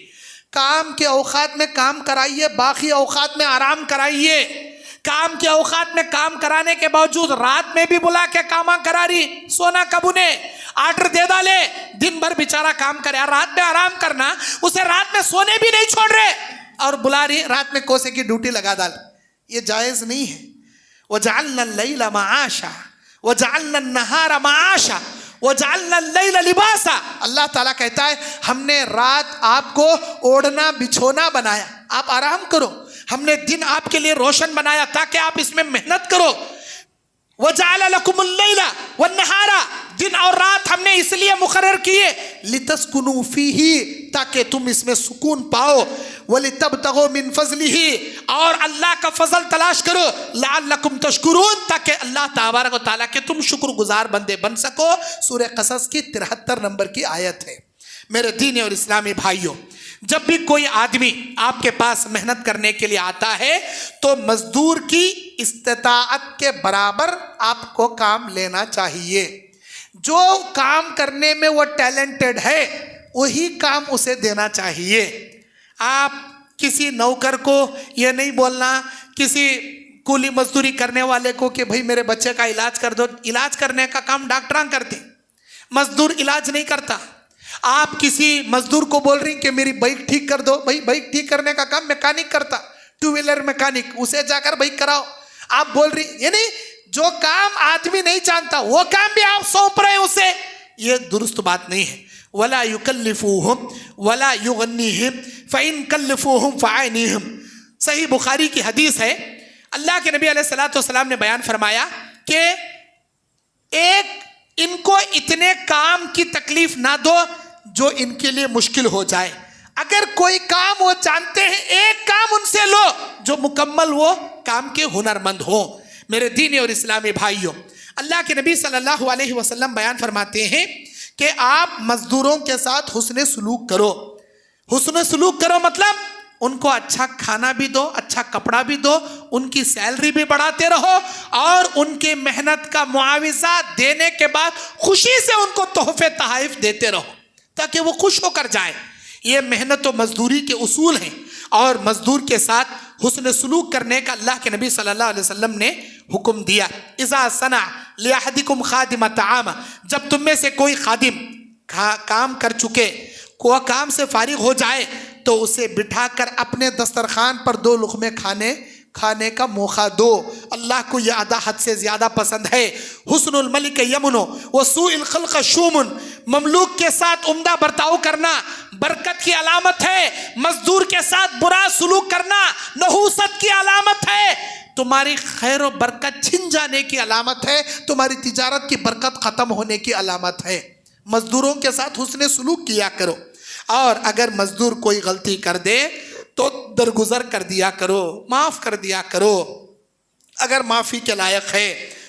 काम के औकात में काम कराइए, बाकी औकात में आराम कराइए। काम के औकात में काम कराने के बावजूद रात में भी बुला के कामा करा रही, सोना कब उन्हें आर्डर दे डाले, दिन भर बेचारा काम करे, रात में आराम करना, उसे रात में सोने भी नहीं छोड़ रहे और बुला रही रात में कोसे की ड्यूटी लगा डाल। ये जायज़ नहीं है। वजअलना लैला मआशा वजअलना नहारा मआशा वजअलना लैला लिबासा। अल्लाह ताला कहता है हमने रात आपको ओढ़ना बिछोना बनाया, आप आराम करो। हमने दिन आपके लिए रोशन बनाया ताकि आप इसमें मेहनत करो। वजअल लकुमुल लैला वन्नहारा, दिन और रात हमने इसलिए मुकर्रर किए लितस्कुनु फीही, ताकि तुम इसमें सुकून पाओ, वलितबतगु मिन फज़लिही, और अल्लाह का फजल तलाश करो, लअल्लकुम तशकुरून, ताकि अल्लाह तबारक व तआला के तुम शुक्रगुजार बंदे बन सको। सूरह क़सस की 73 नंबर की आयत है। मेरे दीनी और इस्लामी भाइयों, जब भी कोई आदमी आपके पास मेहनत करने के लिए आता है तो मजदूर की इस्तिताअत के बराबर आपको काम लेना चाहिए। जो काम करने में वो टैलेंटेड है वही काम उसे देना चाहिए। आप किसी नौकर को ये नहीं बोलना, किसी कूली मजदूरी करने वाले को कि भाई मेरे बच्चे का इलाज कर दो। इलाज करने का काम डॉक्टर करते, मजदूर इलाज नहीं करता। आप किसी मजदूर को बोल रही कि मेरी बाइक ठीक कर दो, भाई बाइक ठीक करने का काम मैकेनिक करता, 2 व्हीलर मैकेनिक, उसे जाकर बाइक कराओ। आप बोल रही यानी जो काम आदमी नहीं जानता वो काम भी आप सौंप रहे हैं उसे, ये दुरुस्त बात नहीं है। वला युकल्लिफूहुम वला युगन्नीहिम फ़इन कल्लिफूहुम फ़अनीहिम। सही बुखारी की हदीस है। अल्लाह के नबी अलैहिस्सलातु वस्सलाम ने बयान फरमाया कि एक इनको इतने काम की तकलीफ ना दो जो इनके लिए मुश्किल हो जाए। अगर कोई काम वो जानते हैं, एक काम उनसे लो जो मुकम्मल वो काम के हुनरमंद हो। मेरे दीनी और इस्लामी भाइयों, अल्लाह के नबी सल्लल्लाहु अलैहि वसल्लम बयान फरमाते हैं कि आप मजदूरों के साथ हुस्न सलूक करो। हुस्न सलूक करो मतलब उनको अच्छा खाना भी दो, अच्छा कपड़ा भी दो, उनकी सैलरी भी बढ़ाते रहो और उनकी मेहनत का मुआवजा देने के बाद खुशी से उनको तोहफे तहाइफ देते रहो ताकि वो खुश होकर जाए। ये मेहनत और मजदूरी के उसूल हैं और मजदूर के साथ हुस्न सलूक करने का अल्लाह के नबी सल्लल्लाहु अलैहि वसल्लम ने हुक्म दिया। इज़ा सना लिअहदिकुम खादिम तआमा, जब तुम में से कोई खादिम काम कर चुके, कोई काम से फारिग हो जाए तो उसे बिठाकर अपने दस्तरखान पर 2 लुक़मे खाने का मौका दो। अल्लाह को यह अदा हद से ज़्यादा पसंद है। हुस्नुल मलिक यमुनो व सूइल खल्क़ शूमुन, ममलूक के साथ उम्दा बर्ताव करना बरकत की अलामत है, मजदूर के साथ बुरा सलूक करना नहूसत की अलामत है, तुम्हारी खैर और बरकत छिन जाने की अलामत है, तुम्हारी तिजारत की बरकत ख़त्म होने की अलामत है। मजदूरों के साथ हुस्न सलूक किया करो और अगर मजदूर कोई गलती कर दे तो दरगुजर कर दिया करो, माफ़ कर दिया करो अगर माफ़ी के लायक है।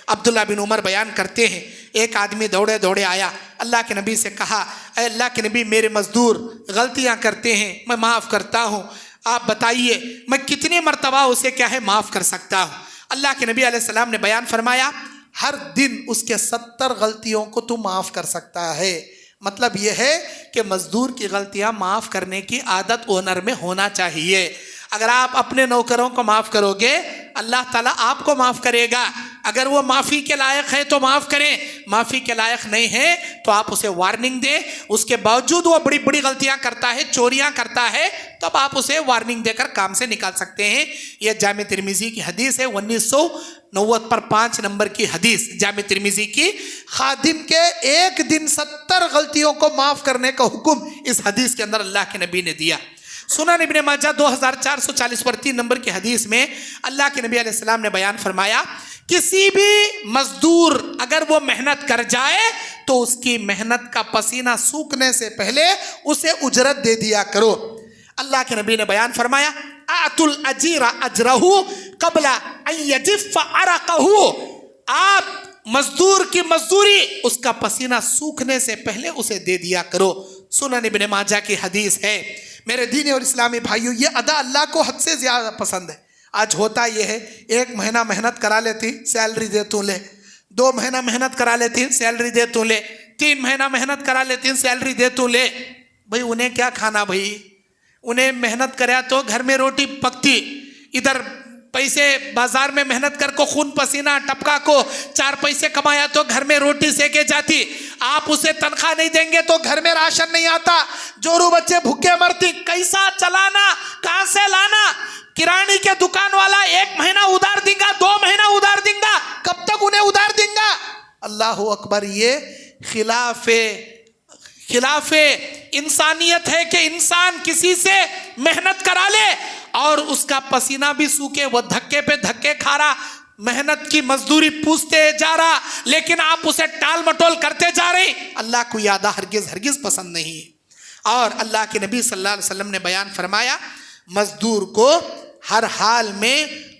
अब्दुल्ला बिन उमर बयान करते हैं, एक आदमी दौड़े दौड़े आया, अल्लाह के नबी से कहा, अल्लाह के नबी मेरे मजदूर गलतियां करते हैं, मैं माफ़ करता हूँ, आप बताइए मैं कितनी मरतबा उसे क्या है माफ़ कर सकता हूँ। अल्लाह के नबी अलैहिस्सलाम ने बयान फरमाया, हर दिन उसके 70 गलतियों को तू माफ़ कर सकता है। मतलब यह है कि मजदूर की गलतियां माफ़ करने की आदत ओनर में होना चाहिए। अगर आप अपने नौकरों को माफ़ करोगे अल्लाह ताला आपको माफ़ करेगा। अगर वो माफ़ी के लायक है तो माफ़ करें, माफ़ी के लायक नहीं है तो आप उसे वार्निंग दें। उसके बावजूद वो बड़ी बड़ी गलतियां करता है, चोरियां करता है, तब आप उसे वार्निंग देकर काम से निकाल सकते हैं। यह जामे तिरमिज़ी की हदीस है, 1990 पर 5 नंबर की हदीस जामे तिरमिज़ी की। खादिम के एक दिन 70 गलतियों को माफ़ करने का हुक्म इस हदीस के अंदर अल्लाह के नबी ने दिया। सुनन इब्ने माजा 2440 पर 3 नंबर की हदीस में अल्लाह के नबी अलैहिस्सलाम ने बयान फरमाया, किसी भी मजदूर अगर वो मेहनत कर जाए तो उसकी मेहनत का पसीना सूखने से पहले उसे उजरत दे दिया करो। अल्लाह के नबी ने बयान फरमाया, आतुल अजीरा अजरहू कबला अन यजिफ़ अरक़हू, आप मजदूर की मजदूरी उसका पसीना सूखने से पहले उसे दे दिया करो। सुनन इब्ने माजा की हदीस है। मेरे दीनी और इस्लामी भाइयों, ये अदा अल्लाह को हद से ज़्यादा पसंद है। आज होता ये है, 1 महीना मेहनत करा लेती, सैलरी दे तू ले, 2 महीना मेहनत करा लेती, सैलरी दे तू ले, 3 महीना मेहनत करा लेती, सैलरी दे तू ले। भाई उन्हें क्या खाना, भाई उन्हें मेहनत कराया तो घर में रोटी पकती, इधर पैसे बाजार में मेहनत कर को खून पसीना टपका को 4 पैसे कमाया तो घर में रोटी सेके जाती। आप उसे तनख्वाह नहीं देंगे तो घर में राशन नहीं आता, जोरू बच्चे भूखे मरती, कैसा चलाना, कहां से लाना। किरानी के दुकान वाला 1 महीना उधार देगा, 2 महीना उधार देगा, कब तक उन्हें उधार देगा। अल्लाह अकबर, ये खिलाफे इंसानियत है कि इंसान किसी से मेहनत करा ले और उसका पसीना भी सूखे, वो धक्के पे धक्के खा रहा, मेहनत की मजदूरी पूछते जा रहा, लेकिन आप उसे टाल मटोल करते जा रहे। अल्लाह को यादा हरगिज पसंद नहीं है। और अल्लाह के नबी सल्लल्लाहु अलैहि वसल्लम ने बयान फरमाया, मजदूर को हर हाल में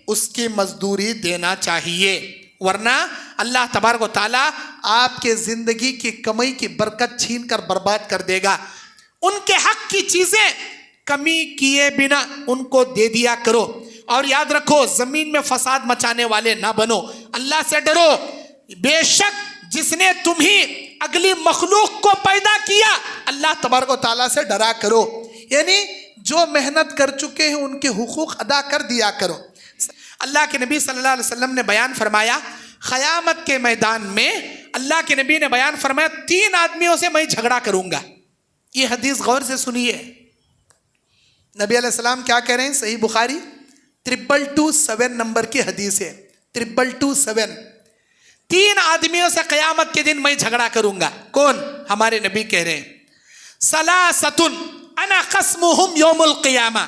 उसकी मजदूरी देना चाहिए, वरना अल्लाह तबारक व तआला आपके ज़िंदगी की कमाई की बरकत छीन कर बर्बाद कर देगा। उनके हक की चीज़ें कमी किए बिना उनको दे दिया करो। और याद रखो, ज़मीन में फसाद मचाने वाले ना बनो, अल्लाह से डरो। बेशक जिसने तुम्हें अगली मखलूक को पैदा किया, अल्लाह तबारक व तआला से डरा करो। यानी जो मेहनत कर चुके हैं उनके हुकूक अदा कर दिया करो। अल्लाह के नबी सल्लल्लाहु अलैहि वसल्लम ने बयान फरमाया, क़यामत के मैदान में अल्लाह के नबी ने बयान फरमाया, 3 आदमियों से मैं झगड़ा करूंगा। ये हदीस गौर से सुनिए, नबी अलैहिस्सलाम क्या कह रहे हैं, सही बुखारी 2227 नंबर की हदीस है, 2227। 3 आदमियों से क़यामत के दिन मैं झगड़ा करूंगा। कौन? हमारे नबी कह रहे हैं, सलासतुन अना क़स्मुहुम यौमुल क़ियामा,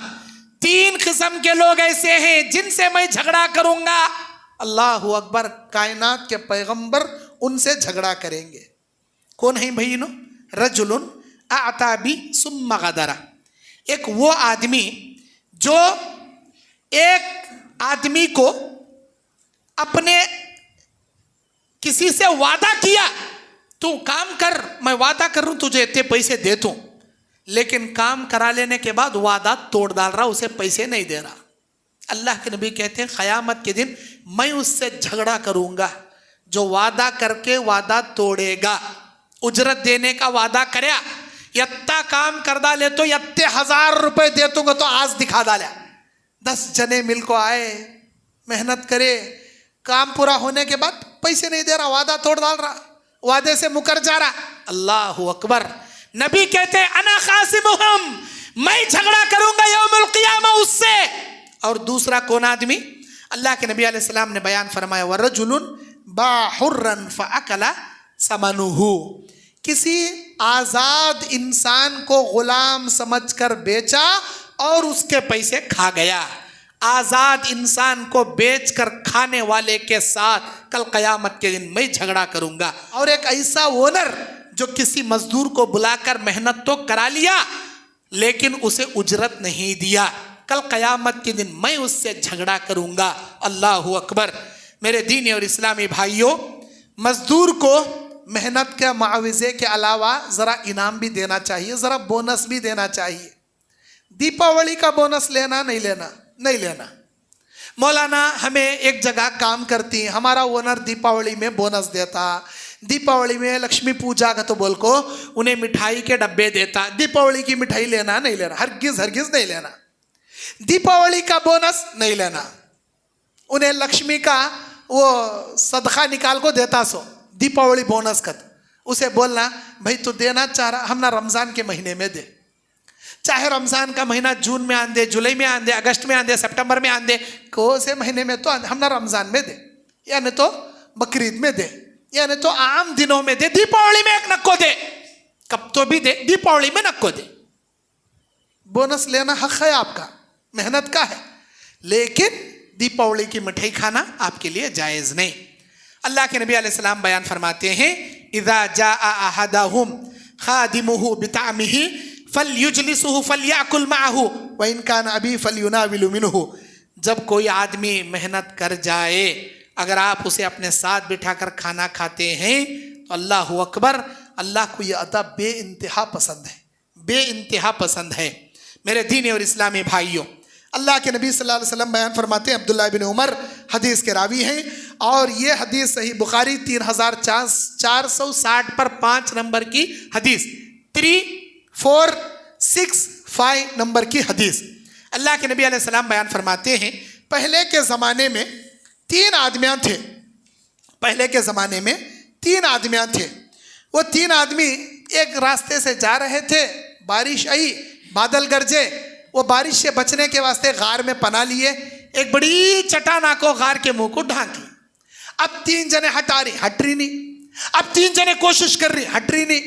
3 किस्म के लोग ऐसे हैं जिनसे मैं झगड़ा करूंगा। अल्लाहु अकबर, कायनात के पैगंबर उनसे झगड़ा करेंगे। कौन है भाइयों? रजुलुन आताबी सुम्मा गदरा, एक वो आदमी जो एक आदमी को अपने किसी से वादा किया, तू काम कर, मैं वादा कर रहा हूं तुझे इतने पैसे दे दूं, लेकिन काम करा लेने के बाद वादा तोड़ डाल रहा, उसे पैसे नहीं दे रहा। अल्लाह के नबी कहते हैं क़यामत के दिन मैं उससे झगड़ा करूंगा जो वादा करके वादा तोड़ेगा। उजरत देने का वादा करया, यत्ता काम कर डाले तो यत्ते 1000 रुपए दे दूंगा, तो आज दिखा डाला। 10 जने मिल को आए, मेहनत करे, काम पूरा होने के बाद पैसे नहीं दे रहा, वादा तोड़ डाल रहा, वादे से मुकर जा रहा। अल्लाह अकबर। नबी कहते अना खासिमुहुम, मैं झगड़ा करूंगा यौमुल क़ियामा उससे। और दूसरा कौन आदमी? अल्लाह के नबी अलैहि सलाम ने बयान फरमाया वरजुलुन बाहुर्रन फअकला समनुहु, किसी आजाद इंसान को गुलाम समझकर बेचा और उसके पैसे खा गया। आजाद इंसान को बेचकर खाने वाले के साथ कल क़यामत के दिन मैं झगड़ा करूंगा। और एक ऐसा ओनर जो किसी मजदूर को बुलाकर मेहनत तो करा लिया लेकिन उसे उजरत नहीं दिया, कल क़यामत के दिन मैं उससे झगड़ा करूंगा। अल्लाह अकबर। मेरे दीनी और इस्लामी भाइयों, मजदूर को मेहनत के मुआवजे के अलावा ज़रा इनाम भी देना चाहिए, ज़रा बोनस भी देना चाहिए। दीपावली का बोनस लेना नहीं लेना, नहीं लेना। मौलाना हमें एक जगह काम करती, हमारा ओनर दीपावली में बोनस देता, दीपावली में लक्ष्मी पूजा का तो बोल को उन्हें मिठाई के डब्बे देता। दीपावली की मिठाई लेना नहीं लेना, हरगिज़ हरगिज़ नहीं लेना। दीपावली का बोनस नहीं लेना। उन्हें लक्ष्मी का वो सदका निकाल को देता सो दीपावली बोनस का, उसे बोलना भाई तू देना चाह रहा, हम ना रमज़ान के महीने में दे, चाहे रमज़ान का महीना जून में आन दे, जुलाई में आन दे, अगस्त में आन दे, सितंबर में आन दे, कौन से महीने में तो हम ना रमज़ान में दे, यानी तो बकरीद में दे, यानी तो आम दिनों में दे, दीपावली में एक नक्को दे, कब तो भी दे, दीपावली में नक्को दे। बोनस लेना हक है आपका, मेहनत का है, लेकिन दीपावली की मिठाई खाना आपके लिए जायज़ नहीं। अल्लाह के नबी अलैहिस्सलाम बयान फरमाते हैं इज़ा जाअ अहदहुम खादिमुहु बितामिही फलयुजलिसुहु फलयाकुल मअहु व इन कान अबी फलयुनाविलु मिनहु। जब कोई आदमी मेहनत कर जाए, अगर आप उसे अपने साथ बिठाकर खाना खाते हैं तो अल्लाह अकबर, अल्लाह को ये अदब बे इंतहा पसंद है, बे इंतहा पसंद है। मेरे दीनी और इस्लामी भाइयों, अल्लाह के नबी सल्लल्लाहु अलैहि वसल्लम बयान फरमाते हैं, अब्दुल्लाह बिन उमर हदीस के रावी हैं और ये हदीस सही बुखारी 3460 पर 5 नंबर की हदीस, 3465 नंबर की हदीस। अल्लाह के नबी अलैहि सलाम बयान फरमाते हैं पहले के ज़माने में 3 आदमियाँ थे, पहले के ज़माने में 3 आदमियाँ थे। वो 3 आदमी एक रास्ते से जा रहे थे, बारिश आई, बादल गरजे, वो बारिश से बचने के वास्ते गार में पना लिए, एक बड़ी चट्टाना को गार के मुंह को ढांक ली। अब 3 जने हटा रही, हट रही नहीं, अब 3 जने कोशिश कर रही, हट रही नहीं।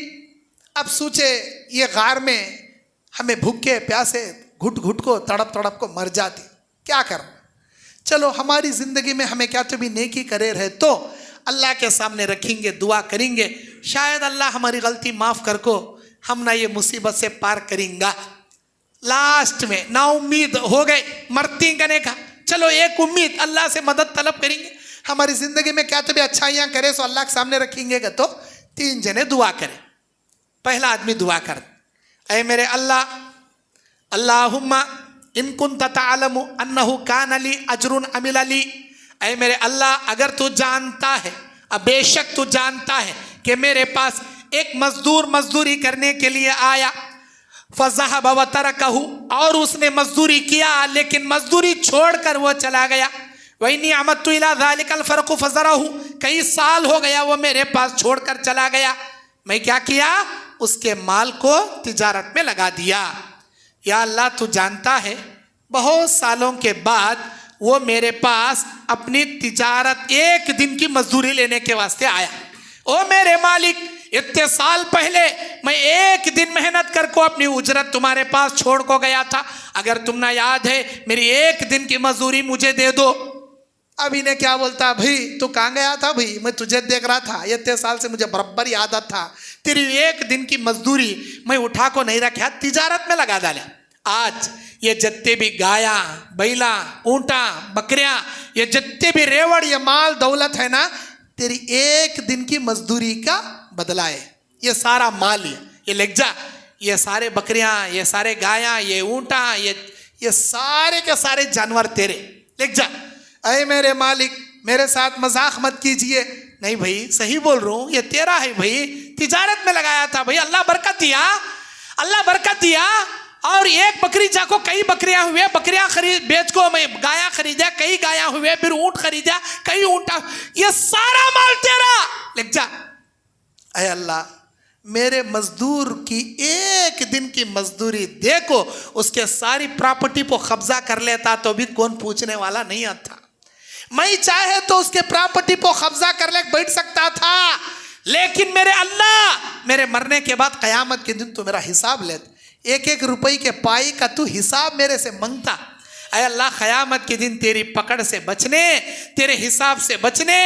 अब सोचे ये गार में हमें भूखे प्यासे घुट घुट को तड़प तड़प को मर जाती, क्या करना, चलो हमारी ज़िंदगी में हमें क्या तो भी नेकी करे रहे तो अल्लाह के सामने रखेंगे, दुआ करेंगे, शायद अल्लाह हमारी गलती माफ़ कर को हम ना ये मुसीबत से पार करेंगे। लास्ट में ना उम्मीद हो गए मरती करने का, चलो एक उम्मीद, अल्लाह से मदद तलब करेंगे, हमारी ज़िंदगी में क्या तो भी अच्छाइयाँ करे सो अल्लाह के सामने रखेंगे। तो 3 जने दुआ करें। पहला आदमी दुआ कर, ऐ मेरे अल्लाह, अल्लाहुम्मा इन कुन्त तअलमु अन्नहु कान ली अजरुन अमिल ली, ऐ मेरे अल्लाह अगर तू जानता है, अब बेशक तू जानता है कि मेरे पास एक मजदूर मजदूरी करने के लिए आया, फज़हब व तरकहु, और उसने मजदूरी किया लेकिन मजदूरी छोड़कर वो चला गया, वइन्नी अमत्तु इला ज़ालिकल फ़र्क़ु फ़ज़रहु, कई साल हो गया वो मेरे पास छोड़कर चला गया, मैं क्या किया, उसके माल को तिजारत में लगा दिया। या अल्लाह तू जानता है बहुत सालों के बाद वो मेरे पास अपनी तिजारत एक दिन की मजदूरी लेने के वास्ते आया, ओ मेरे मालिक इतने साल पहले मैं एक दिन मेहनत कर को अपनी उजरत तुम्हारे पास छोड़ को गया था, अगर तुम ना याद है मेरी एक दिन की मजदूरी मुझे दे दो। अब इन्हें क्या बोलता, भाई तू कहाँ गया था, भाई मैं तुझे देख रहा था, इतने साल से मुझे बराबर याद था, तेरी एक दिन की मजदूरी मैं उठा को नहीं रखा, तिजारत में लगा डाला, आज ये जितने भी गाया बैला ऊँटा बकरियां, ये जितने भी रेवड़, ये माल दौलत है ना, तेरी एक दिन की मजदूरी का बदला है। ये सारा माल, ये लेग जा, ये सारे बकरियां, ये सारे गाया, ये ऊँटा, ये सारे के सारे जानवर तेरे, लेग जा। अरे मेरे मालिक, मेरे साथ मजाक मत कीजिए। नहीं भाई, सही बोल रहा हूँ, ये तेरा है भाई, तिजारत में लगाया था भाई, अल्लाह बरकत दिया, अल्लाह बरकत दिया। और एक बकरी जाको कई बकरियां हुए, बकरियां खरीद बेच को मैं गाया खरीदा, कई गाया हुए, फिर ऊँट खरीदा, कई ऊँटा, ये सारा माल तेरा, लेग जा। अरे अल्लाह, मेरे मजदूर की एक दिन की मजदूरी देखो, उसके सारी प्रॉपर्टी को कब्जा कर लेता तो भी कौन पूछने वाला नहीं आता। मैं चाहे तो उसके प्रॉपर्टी को कब्जा कर ले बैठ सकता था, लेकिन मेरे अल्लाह, मेरे मरने के बाद कयामत के दिन तू मेरा हिसाब ले, एक एक रुपये के पाई का तू हिसाब मेरे से मांगता। अय अल्लाह, क़यामत के दिन तेरी पकड़ से बचने, तेरे हिसाब से बचने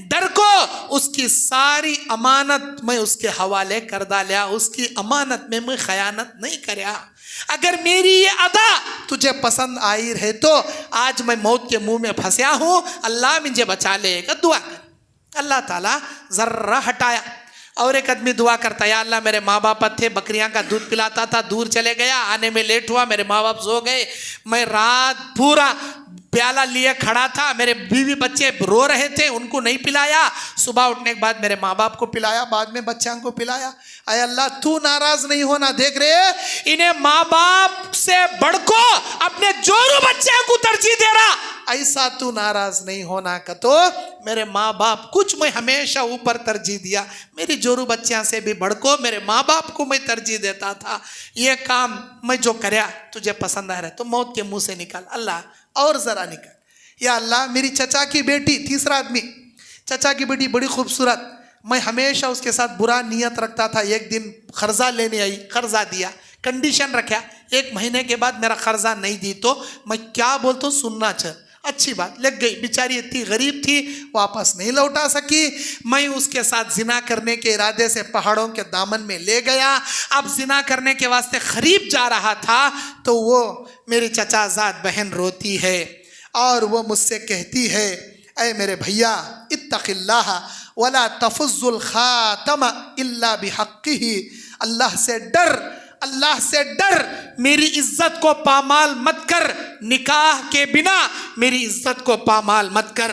डर को उसकी सारी अमानत मैं उसके हवाले कर डालिया, उसकी अमानत में मैं खयानत नहीं करया। अगर मेरी ये अदा तुझे पसंद आई रहे तो आज मैं मौत के मुंह में फंसा हूँ, अल्लाह मुझे बचा लेगा, दुआ कर। अल्लाह ताला ज़र्रा हटाया और एक आदमी दुआ करता, या अल्लाह मेरे माँ बाप थे, बकरियां का दूध पिलाता था, दूर चले गया, आने में लेट हुआ, मेरे माँ बाप सो गए, मैं रात पूरा प्याला लिए खड़ा था, मेरे बीवी बच्चे रो रहे थे, उनको नहीं पिलाया, सुबह उठने के बाद मेरे माँ बाप को पिलाया, बाद में बच्चों को पिलाया। अय अल्लाह, तू नाराज नहीं होना, देख रहे इन्हें माँ बाप से बढ़ को अपने जोरू बच्चे को तरजीह दे रहा, ऐसा तू नाराज नहीं होना का तो मेरे माँ बाप कुछ मैं हमेशा ऊपर तरजीह दिया, मेरी जोरू बच्चियां से भी बढ़ को मेरे माँ बाप को मैं तरजीह देता था। ये काम मैं जो करया तुझे पसंद आ रहा है तो मौत के मुंह से निकाल अल्लाह, और ज़रा निकाल। या अल्लाह, मेरी चचा की बेटी, तीसरा आदमी, चचा की बेटी बड़ी खूबसूरत, मैं हमेशा उसके साथ बुरा नियत रखता था। एक दिन कर्जा लेने आई, कर्जा दिया, कंडीशन रखा, 1 महीने के बाद मेरा कर्जा नहीं दी तो मैं क्या बोलता हूँ सुनना चाह, अच्छी बात लग गई। बेचारी इतनी गरीब थी, वापस नहीं लौटा सकी। मैं उसके साथ जिना करने के इरादे से पहाड़ों के दामन में ले गया। अब जिना करने के वास्ते करीब जा रहा था तो वो मेरी चचाजाद बहन रोती है और वो मुझसे कहती है, ऐ मेरे भैया, इत्तक़िल्लाह वला तफ़ुज़्ज़ुल ख़ातम इल्ला बिहक़्क़िही, अल्लाह से डर, अल्लाह से डर, मेरी इज्जत को पामाल मत कर, निकाह के बिना मेरी इज्जत को पामाल मत कर।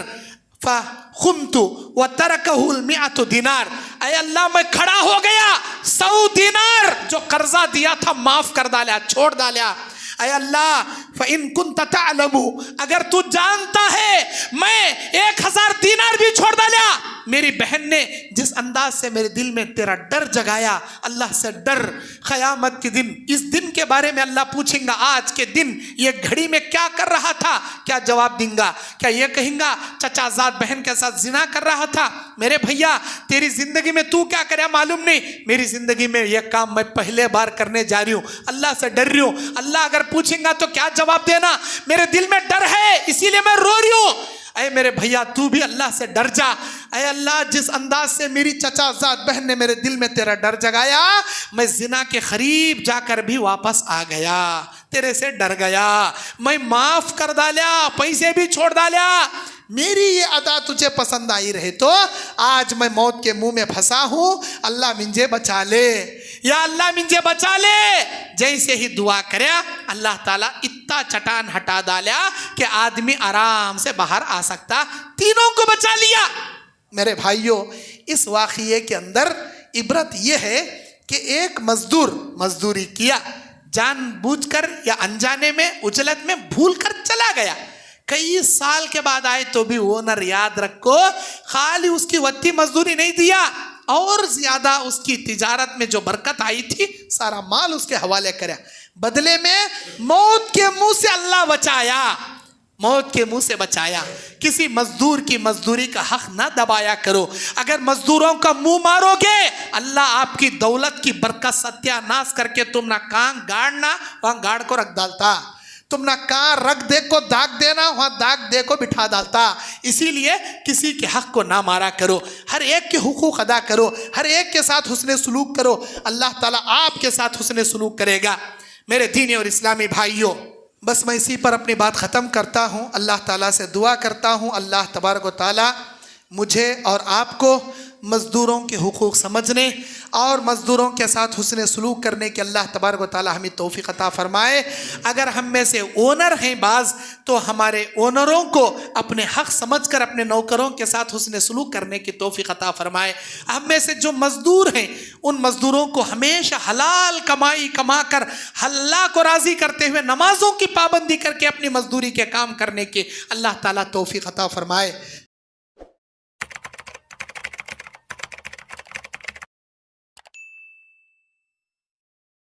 फ़ख़ुमतु व तरकहुल मिअतु दिनार, ऐ अल्लाह मैं खड़ा हो गया, 100 दिनार जो कर्जा दिया था माफ़ कर डाला, छोड़ डाला। ऐ अल्लाह, फ़इन कुन्त तअलमु, अगर तू जानता है मैं 1000 दिनार भी छोड़ डाला। मेरी बहन ने जिस अंदाज से मेरे दिल में तेरा डर जगाया, अल्लाह से डर। क़यामत के दिन, इस दिन के बारे में अल्लाह पूछेगा, आज के दिन ये घड़ी में क्या कर रहा था, क्या जवाब दूंगा? क्या ये कहेंगा चचाजाद बहन के साथ जिना कर रहा था? मेरे भैया, तेरी जिंदगी में तू क्या करे मालूम नहीं, मेरी जिंदगी में यह काम मैं पहले बार करने जा रही हूँ, अल्लाह से डर रही हूँ। अल्लाह अगर पूछेगा तो क्या जवाब देना? मेरे दिल में डर है इसीलिए मैं रो रही हूँ। ऐ मेरे भैया, तू भी अल्लाह से डर जा। ऐ अल्लाह, जिस अंदाज से मेरी चचाजाद बहन ने मेरे दिल में तेरा डर जगाया, मैं जिना के करीब जाकर भी वापस आ गया, तेरे से डर गया, मैं माफ कर डाला, पैसे भी छोड़ डाला। मेरी ये अदा तुझे पसंद आई रहे तो आज मैं मौत के मुंह में फंसा हूँ, अल्लाह मुझे बचा ले, या अल्लाह मुझे बचा ले। जैसे ही दुआ करे अल्लाह ताला इतना चट्टान हटा डाला कि आदमी आराम से बाहर आ सकता, तीनों को बचा लिया। मेरे भाइयों, इस वाक़ये के अंदर इबरत यह है कि एक मजदूर मजदूरी किया, जानबूझकर या अनजाने में, उजलत में भूल कर चला गया, कई साल के बाद आए तो भी ओनर याद रखो, खाली उसकी वत्ती मजदूरी नहीं दिया, और ज्यादा उसकी तिजारत में जो बरकत आई थी सारा माल उसके हवाले करे। बदले में मौत के मुंह से अल्लाह बचाया, मौत के मुंह से बचाया। किसी मजदूर की मजदूरी का हक ना दबाया करो। अगर मजदूरों का मुंह मारोगे, अल्लाह आपकी दौलत की बरकत सत्यानाश करके तुम ना कान गाड़ना वहां गाड़ को रख डालता, तुम ना कहाँ रख दे को दाग देना वहाँ दाग दे को बिठा डालता। इसीलिए किसी के हक को ना मारा करो, हर एक के हुकूक अदा करो, हर एक के साथ हुस्ने सलूक करो, अल्लाह ताला आपके साथ हुस्ने सलूक करेगा। मेरे दीनी और इस्लामी भाइयों, बस मैं इसी पर अपनी बात ख़त्म करता हूँ। अल्लाह ताला से दुआ करता हूँ अल्लाह तबारक व ताला मुझे और आपको मज़दूरों के हुकूक समझने और मज़दूरों के साथ हुस्न सलूक करने की अल्लाह तबारक व ताला हमें तौफ़ीक़ अता फ़रमाए। अगर हम में से ओनर हैं बाज़, तो हमारे ओनरों को अपने हक़ समझकर अपने नौकरों के साथ हुस्न सलूक करने की तौफ़ीक़ अता फ़रमाए। हम में से जो मज़दूर हैं, उन मज़दूरों को हमेशा हलाल कमाई कमा कर अल्लाह को राज़ी करते हुए नमाज़ों की पाबंदी करके अपनी मज़दूरी के काम करने की अल्लाह ताला तौफ़ीक़ अता फ़रमाए।